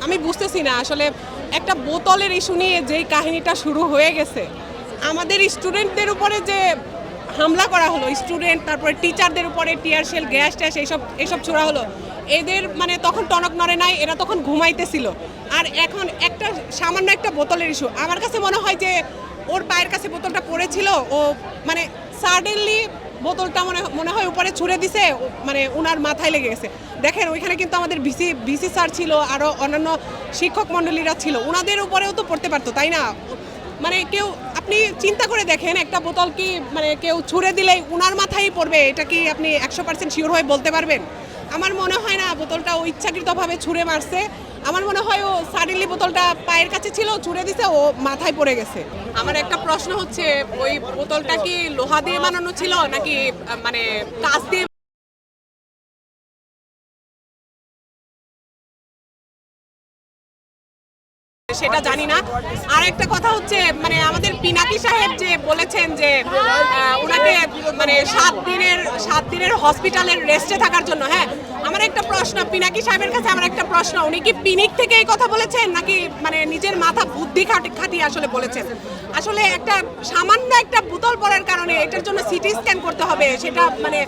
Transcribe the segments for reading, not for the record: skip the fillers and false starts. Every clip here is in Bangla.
আমি বুঝতেছি না আসলে একটা বোতলের ইস্যু নিয়ে যেই কাহিনীটা শুরু হয়ে গেছে, আমাদের স্টুডেন্টদের উপরে যে হামলা করা হলো, স্টুডেন্ট তারপরে টিচারদের উপরে টিয়ার শেল, গ্যাস ট্যাস এইসব ছোড়া হলো, এদের মানে তখন টনক নড়ে নাই, এরা তখন ঘুমাইতেছিল। আর এখন একটা সামান্য একটা বোতলের ইস্যু, আমার কাছে মনে হয় যে ওর পায়ের কাছে বোতলটা পড়েছিল, ও মানে সাডেনলি বোতলটা মনে হয় উপরে ছুঁড়ে দিছে, মানে ওনার মাথায় লেগে গেছে। দেখেন ওইখানে কিন্তু আমাদের ভিসি স্যার ছিল, আরও অন্যান্য শিক্ষক মণ্ডলীরা ছিল, ওনাদের উপরেও তো পড়তে পারতো, তাই না? মানে কেউ আপনি চিন্তা করে দেখেন, একটা বোতল কি মানে কেউ ছুঁড়ে দিলেই উনার মাথায় পড়বে, এটা কি আপনি 100% শিওর হয়ে বলতে পারবেন? আমার মনে হয় না বোতলটা ও ইচ্ছাকৃতভাবে ছুঁড়ে মারছে। আমার মনে হয় ও সাডেনলি বোতলটা পায়ের কাছে ছিল, ছুঁড়ে দিছে, ও মাথায় পড়ে গেছে। আমার একটা প্রশ্ন হচ্ছে, ওই বোতলটা কি লোহা দিয়ে বানানো ছিল নাকি মানে কাঁচ দিয়ে? সেটা জানি না। আর একটা কথা হচ্ছে, মানে আমাদের পিনাকি সাহেব যে বলেছেন যে ওনাকে মানে 7 দিনের হসপিটালের রেস্টে থাকার জন্য। হ্যাঁ, আমার একটা প্রশ্ন পিনাকি সাহেবের কাছে, আমার একটা প্রশ্ন, উনি কি পিনিক থেকে এই কথা বলেছেন নাকি মানে নিজের মাথা বুদ্ধি খাটিয়ে আসলে বলেছেন? আসলে একটা সামান্য একটা বোতল পড়ার কারণে এটার জন্য সিটি স্ক্যান করতে হবে, সেটা মানে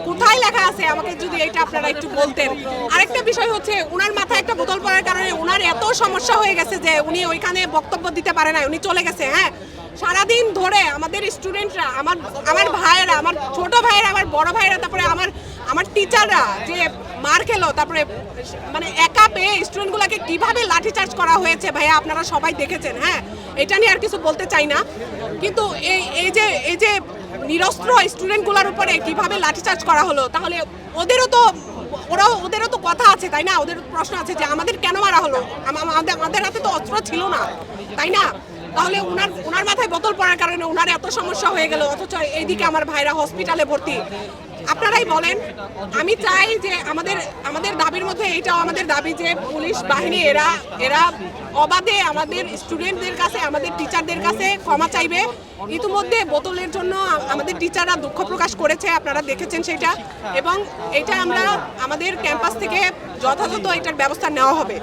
কোথায় লেখা আছে আমাকে যদি এটা আপনারা একটু বলতেন। আরেকটা বিষয় হচ্ছে, ওনার মাথায় একটা বোতল পড়ার কারণে ওনার এত সমস্যা হয়ে গেছে যে উনি ওইখানে বক্তব্য দিতে পারে না, উনি চলে গেছে। হ্যাঁ, সারাদিন ধরে আমাদের স্টুডেন্টরা, আমার ভাইয়েরা, আমার ছোট ভাইয়েরা, আমার বড় ভাইয়েরা, তারপরে আমার টিচাররা যে মার খেলো, তারপরে মানে একা পেয়ে স্টুডেন্টগুলোকে কিভাবে লাঠিচার্জ করা হয়েছে ভাইয়া, আপনারা সবাই দেখেছেন। হ্যাঁ, এটা নিয়ে আর কিছু বলতে চাই না, কিন্তু এই যে নিরস্ত্র স্টুডেন্টগুলোর উপরে কিভাবে লাঠিচার্জ করা হলো, তাহলে ওদেরও তো কথা আছে, তাই না? ওদের প্রশ্ন আছে যে আমাদের কেন মারা হলো, আমাদের হাতে তো অস্ত্র ছিল না, তাই না? তাহলে ওনার মাথায় বোতল পড়ার কারণে ওনার এত সমস্যা হয়ে গেল, অথচ এইদিকে আমার ভাইরা হসপিটালে ভর্তি। আপনারাই বলেন। আমি চাই যে আমাদের দাবির মধ্যে এইটাও আমাদের দাবি যে পুলিশ বাহিনী এরা অবাধে আমাদের স্টুডেন্টদের কাছে, আমাদের টিচারদের কাছে ক্ষমা চাইবে। ইতিমধ্যে বোতলের জন্য আমাদের টিচাররা দুঃখ প্রকাশ করেছে, আপনারা দেখেছেন সেটা, এবং এটা আমরা আমাদের ক্যাম্পাস থেকে যথাযথ এটার ব্যবস্থা নেওয়া হবে।